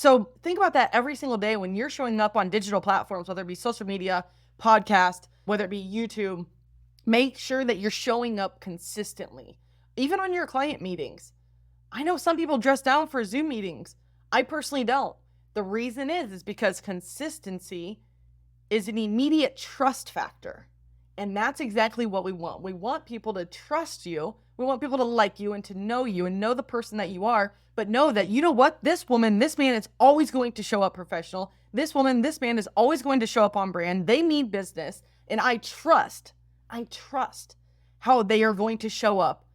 So think about that every single day when you're showing up on digital platforms, whether it be social media, podcast, whether it be YouTube. Make sure that you're showing up consistently, even on your client meetings. I know some people dress down for Zoom meetings. I personally don't. The reason is because consistency is an immediate trust factor. And that's exactly what we want. We want people to trust you. We want people to like you and to know you and know the person that you are, but know that, you know what, this woman, this man is always going to show up professional. This woman, this man is always going to show up on brand. They mean business. And I trust how they are going to show up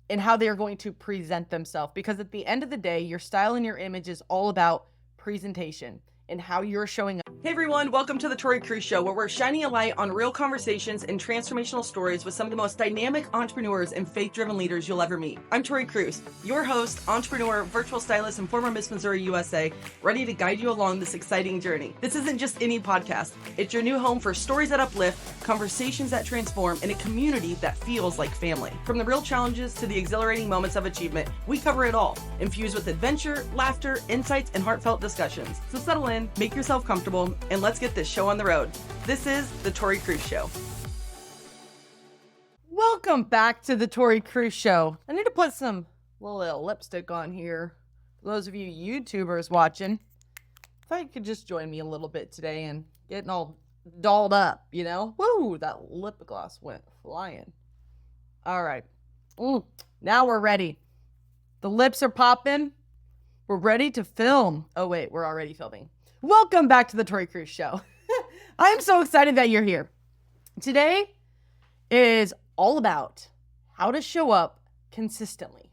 and how they are going to present themselves. Because at the end of the day, your style and your image is all about presentation and how you're showing up. Hey everyone, welcome to the Tori Cruz Show, where we're shining a light on real conversations and transformational stories with some of the most dynamic entrepreneurs and faith-driven leaders you'll ever meet. I'm Tori Cruz, your host, entrepreneur, virtual stylist, and former Miss Missouri USA, ready to guide you along this exciting journey. This isn't just any podcast. It's your new home for stories that uplift, conversations that transform, and a community that feels like family. From the real challenges to the exhilarating moments of achievement, we cover it all, infused with adventure, laughter, insights, and heartfelt discussions. So settle in, make yourself comfortable, and let's get this show on the road. This is the Tori Cruz Show. Welcome back to the Tori Cruz Show. I need to put some little lipstick on here. For those of you YouTubers watching, if I could just join me a little bit today and getting all dolled up, you know? Woo, that lip gloss went flying. All right. Now we're ready. The lips are popping. We're ready to film. Oh, wait, we're already filming. Welcome back to the Tori Cruz Show. I am so excited that you're here. Today is all about how to show up consistently.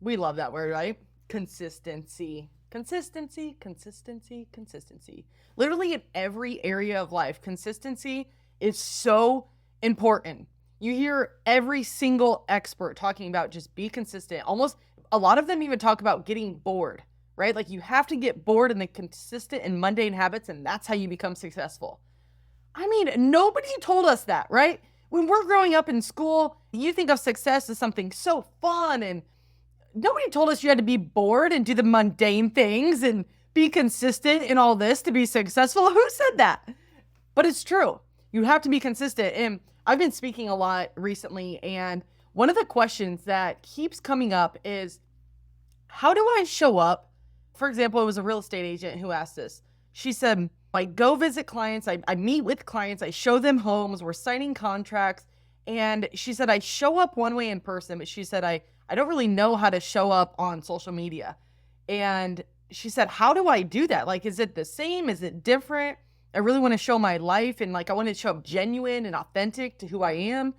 We love that word, right? Consistency. Consistency, consistency, consistency. Literally in every area of life, consistency is so important. You hear every single expert talking about just be consistent. Almost a lot of them even talk about getting bored. Right? Like you have to get bored in the consistent and mundane habits, and that's how you become successful. I mean, nobody told us that, right? When we're growing up in school, you think of success as something so fun, and nobody told us you had to be bored and do the mundane things and be consistent in all this to be successful. Who said that? But it's true. You have to be consistent. And I've been speaking a lot recently, and one of the questions that keeps coming up is, how do I show up? For example, it was a real estate agent who asked this. She said, I go visit clients, I meet with clients, I show them homes, we're signing contracts. And she said, I show up one way in person, but she said, I don't really know how to show up on social media. And she said, how do I do that? Like, is it the same? Is it different? I really want to show my life, and like, I want to show up genuine and authentic to who I am.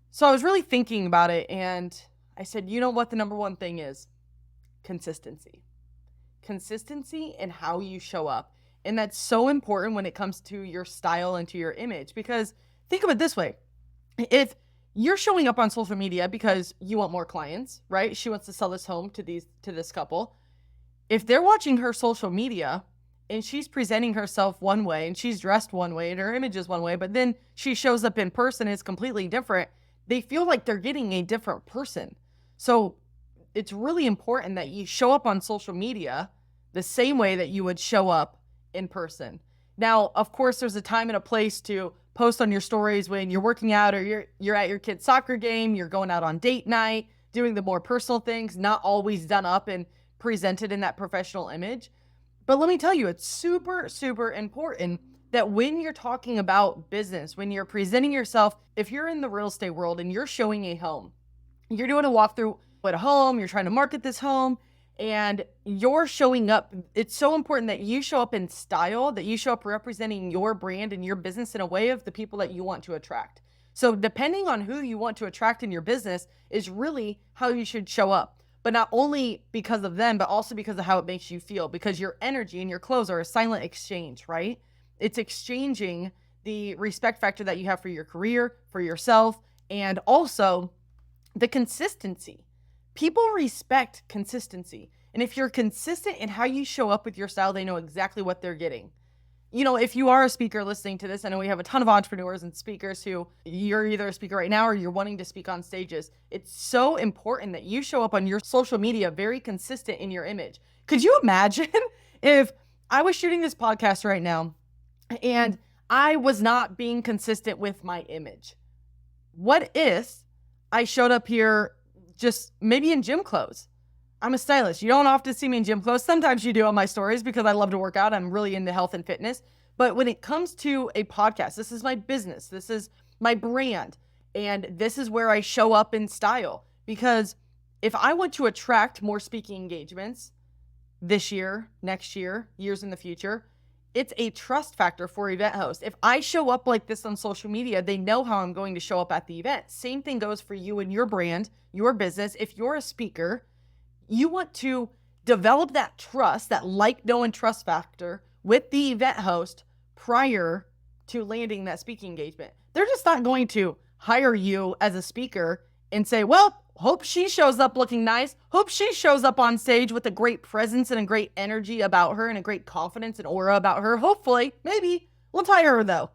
So I was really thinking about it, and I said, you know what the number one thing is? Consistency. Consistency in how you show up. And that's so important when it comes to your style and to your image, because think of it this way. If you're showing up on social media because you want more clients, right? She wants to sell this home to this couple. If they're watching her social media and she's presenting herself one way and she's dressed one way and her image is one way, but then she shows up in person and it's completely different, they feel like they're getting a different person. So it's really important that you show up on social media the same way that you would show up in person. Now, of course, there's a time and a place to post on your stories when you're working out, or you're at your kid's soccer game, you're going out on date night, doing the more personal things, not always done up and presented in that professional image. But let me tell you, it's super, super important that when you're talking about business, when you're presenting yourself, if you're in the real estate world and you're showing a home, you're doing a walkthrough at a home, you're trying to market this home, and you're showing up, it's so important that you show up in style, that you show up representing your brand and your business in a way of the people that you want to attract. So depending on who you want to attract in your business is really how you should show up. But not only because of them, but also because of how it makes you feel, because your energy and your clothes are a silent exchange, right? It's exchanging the respect factor that you have for your career, for yourself, and also the consistency. People respect consistency. And if you're consistent in how you show up with your style, they know exactly what they're getting. You know, if you are a speaker listening to this, I know we have a ton of entrepreneurs and speakers who you're either a speaker right now or you're wanting to speak on stages. It's so important that you show up on your social media very consistent in your image. Could you imagine if I was shooting this podcast right now and I was not being consistent with my image, what if I showed up here just maybe in gym clothes? I'm a stylist. You don't often see me in gym clothes. Sometimes you do on my stories because I love to work out. I'm really into health and fitness. But when it comes to a podcast, this is my business. This is my brand. And this is where I show up in style. Because if I want to attract more speaking engagements this year, next year, years in the future, it's a trust factor for event hosts. If I show up like this on social media, they know how I'm going to show up at the event. Same thing goes for you and your brand, your business. If you're a speaker, you want to develop that trust, that like, know, and trust factor with the event host prior to landing that speaking engagement. They're just not going to hire you as a speaker and say, well, hope she shows up looking nice. Hope she shows up on stage with a great presence and a great energy about her and a great confidence and aura about her. Hopefully, maybe, let's hire her though.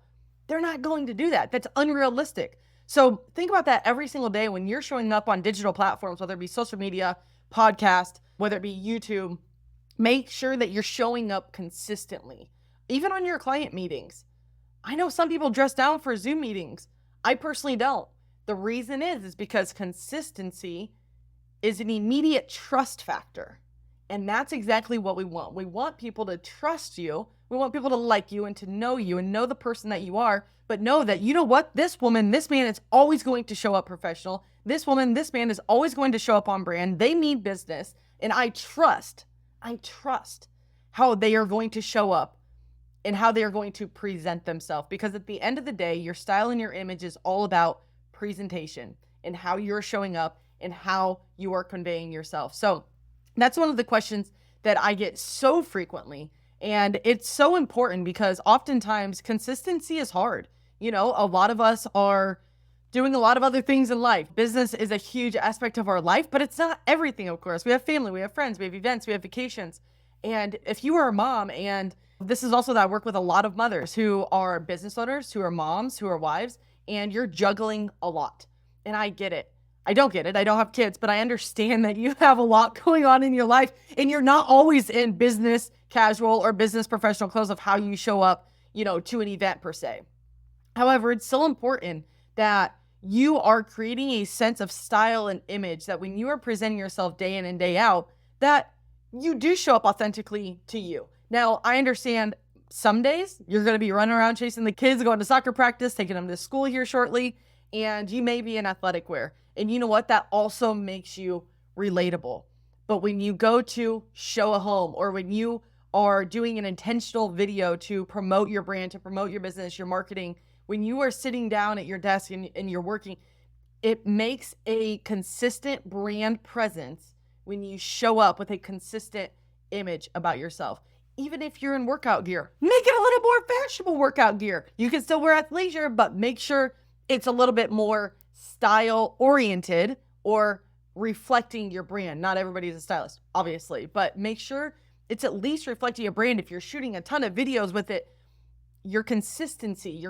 They're not going to do that. That's unrealistic. So think about that every single day when you're showing up on digital platforms, whether it be social media, podcast, whether it be YouTube. Make sure that you're showing up consistently, even on your client meetings. I know some people dress down for Zoom meetings. I personally don't. The reason is because consistency is an immediate trust factor. And that's exactly what we want. We want people to trust you. We want people to like you and to know you and know the person that you are, but know that, you know what, this woman, this man is always going to show up professional. This woman, this man is always going to show up on brand. They mean business. And I trust how they are going to show up and how they are going to present themselves. Because at the end of the day, your style and your image is all about presentation and how you're showing up and how you are conveying yourself. So that's one of the questions that I get so frequently. And it's so important because oftentimes consistency is hard. You know, a lot of us are doing a lot of other things in life. Business is a huge aspect of our life, but it's not everything, of course. We have family, we have friends, we have events, we have vacations. And if you are a mom, and this is also that I work with a lot of mothers who are business owners, who are moms, who are wives, and you're juggling a lot. And I get it. I don't get it. I don't have kids, but I understand that you have a lot going on in your life and you're not always in business casual or business professional clothes of how you show up, you know, to an event per se. However, it's still important that you are creating a sense of style and image that when you are presenting yourself day in and day out, that you do show up authentically to you. Now, I understand some days you're going to be running around chasing the kids, going to soccer practice, taking them to school here shortly, and you may be in athletic wear. And you know what? That also makes you relatable. But when you go to show a home, or when you are doing an intentional video to promote your brand, to promote your business, your marketing, when you are sitting down at your desk and you're working, it makes a consistent brand presence when you show up with a consistent image about yourself. Even if you're in workout gear, make it a little more fashionable workout gear. You can still wear athleisure, but make sure it's a little bit more style oriented or reflecting your brand. Not everybody's a stylist, obviously, but make sure it's at least reflecting your brand. If you're shooting a ton of videos with it, your consistency.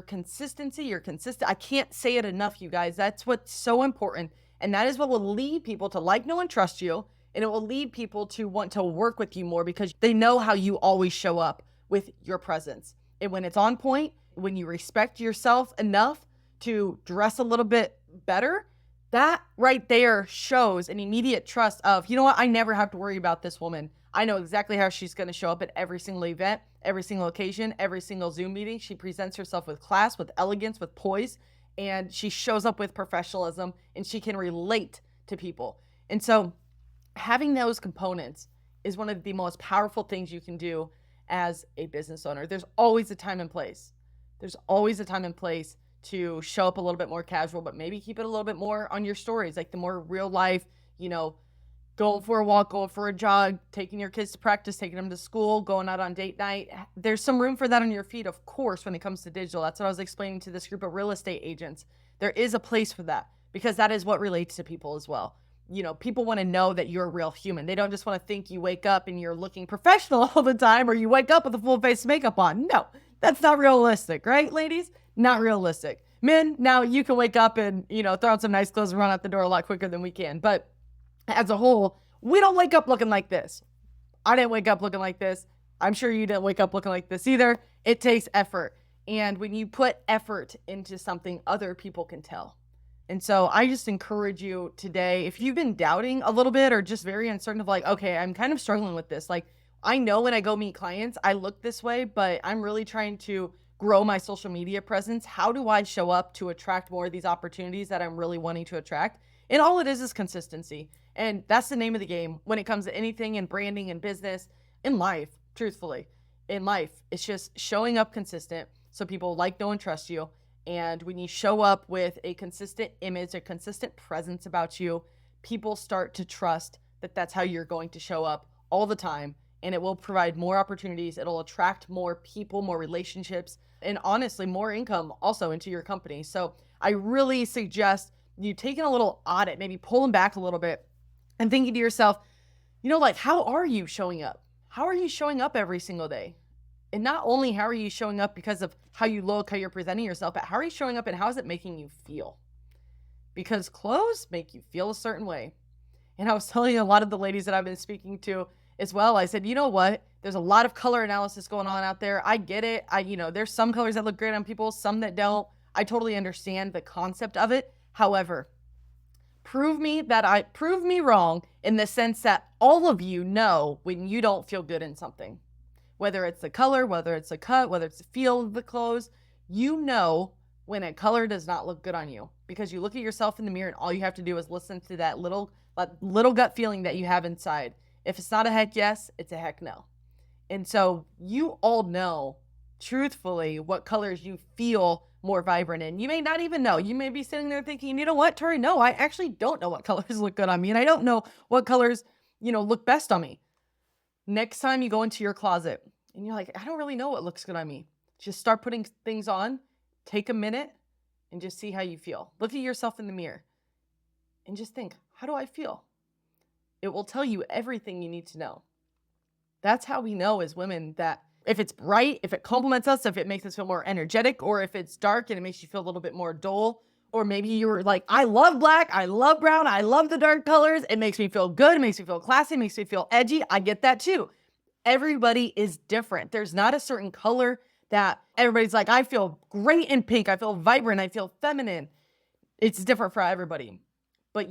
I can't say it enough, you guys. That's what's so important. And that is what will lead people to like, know, and trust you. And it will lead people to want to work with you more because they know how you always show up with your presence. And when it's on point, when you respect yourself enough to dress a little bit better, that right there shows an immediate trust of, you know what, I never have to worry about this woman. I know exactly how she's going to show up at every single event, every single occasion, every single Zoom meeting. She presents herself with class, with elegance, with poise, and she shows up with professionalism, and she can relate to people. And so having those components is one of the most powerful things you can do as a business owner. There's always a time and place. There's always a time and place to show up a little bit more casual, but maybe keep it a little bit more on your stories, like the more real life, you know, going for a walk, going for a jog, taking your kids to practice, taking them to school, going out on date night. There's some room for that on your feed, of course, when it comes to digital. That's what I was explaining to this group of real estate agents. There is a place for that because that is what relates to people as well. You know, people want to know that you're a real human. They don't just want to think you wake up and you're looking professional all the time, or you wake up with a full face of makeup on. No, that's not realistic, right, ladies? Not realistic. Men, now you can wake up and, you know, throw on some nice clothes and run out the door a lot quicker than we can. But as a whole, we don't wake up looking like this. I didn't wake up looking like this. I'm sure you didn't wake up looking like this either. It takes effort. And when you put effort into something, other people can tell. And so I just encourage you today, if you've been doubting a little bit or just very uncertain of like, okay, I'm kind of struggling with this. Like, I know when I go meet clients, I look this way, but I'm really trying to grow my social media presence. How do I show up to attract more of these opportunities that I'm really wanting to attract? And all it is consistency. And that's the name of the game when it comes to anything in branding and business, in life, truthfully. In life, it's just showing up consistent so people like, know, and trust you. And when you show up with a consistent image, a consistent presence about you, people start to trust that that's how you're going to show up all the time. And it will provide more opportunities. It'll attract more people, more relationships, and honestly, more income also into your company. So I really suggest you taking a little audit, maybe pulling back a little bit and thinking to yourself, like, how are you showing up? How are you showing up every single day? And not only how are you showing up because of how you look, how you're presenting yourself, but how are you showing up and how is it making you feel? Because clothes make you feel a certain way. And I was telling a lot of the ladies that I've been speaking to as well, I said, you know what? There's a lot of color analysis going on out there. I get it. There's some colors that look great on people, some that don't. I totally understand the concept of it. However, prove me wrong in the sense that all of you know when you don't feel good in something. Whether it's the color, whether it's the cut, whether it's the feel of the clothes, you know when a color does not look good on you because you look at yourself in the mirror and all you have to do is listen to that little gut feeling that you have inside. If it's not a heck yes, it's a heck no. And so you all know, truthfully, what colors you feel more vibrant in. You may not even know. You may be sitting there thinking, you know what, Tori? No, I actually don't know what colors look good on me. And I don't know what colors, look best on me. Next time you go into your closet and you're like, I don't really know what looks good on me. Just start putting things on, take a minute and just see how you feel. Look at yourself in the mirror and just think, how do I feel? It will tell you everything you need to know. That's how we know as women that if it's bright, if it compliments us, if it makes us feel more energetic, or if it's dark and it makes you feel a little bit more dull, or maybe you were like, I love black, I love brown, I love the dark colors. It makes me feel good. It makes me feel classy. It makes me feel edgy. I get that too. Everybody is different. There's not a certain color that everybody's like, I feel great in pink. I feel vibrant. I feel feminine. It's different for everybody. But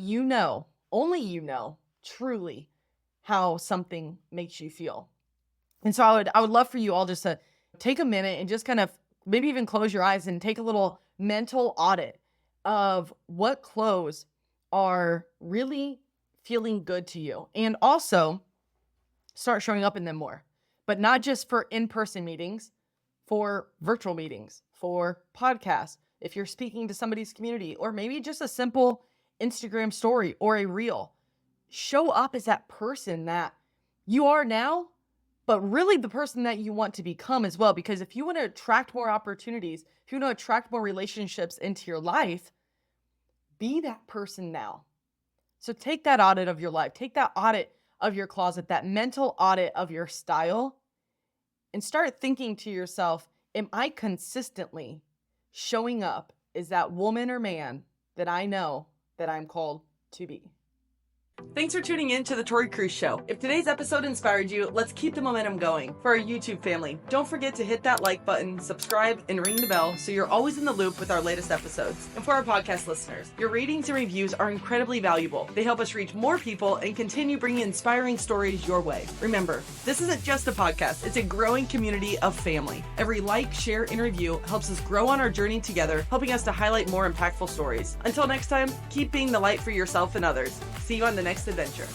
only you know truly how something makes you feel. And so I would love for you all just to take a minute and just kind of maybe even close your eyes and take a little mental audit of what clothes are really feeling good to you. And also start showing up in them more, but not just for in-person meetings, for virtual meetings, for podcasts, if you're speaking to somebody's community, or maybe just a simple Instagram story or a reel. Show up as that person that you are now, but really the person that you want to become as well. Because if you want to attract more opportunities, if you want to attract more relationships into your life, be that person now. So take that audit of your life, take that audit of your closet, that mental audit of your style, and start thinking to yourself, am I consistently showing up as that woman or man that I know that I'm called to be? Thanks for tuning in to the Tori Cruz Show. If today's episode inspired you, let's keep the momentum going. For our YouTube family, don't forget to hit that like button, subscribe, and ring the bell so you're always in the loop with our latest episodes. And for our podcast listeners, your ratings and reviews are incredibly valuable. They help us reach more people and continue bringing inspiring stories your way. Remember, this isn't just a podcast, it's a growing community of family. Every like, share, and review helps us grow on our journey together, helping us to highlight more impactful stories. Until next time, keep being the light for yourself and others. See you on the next adventure.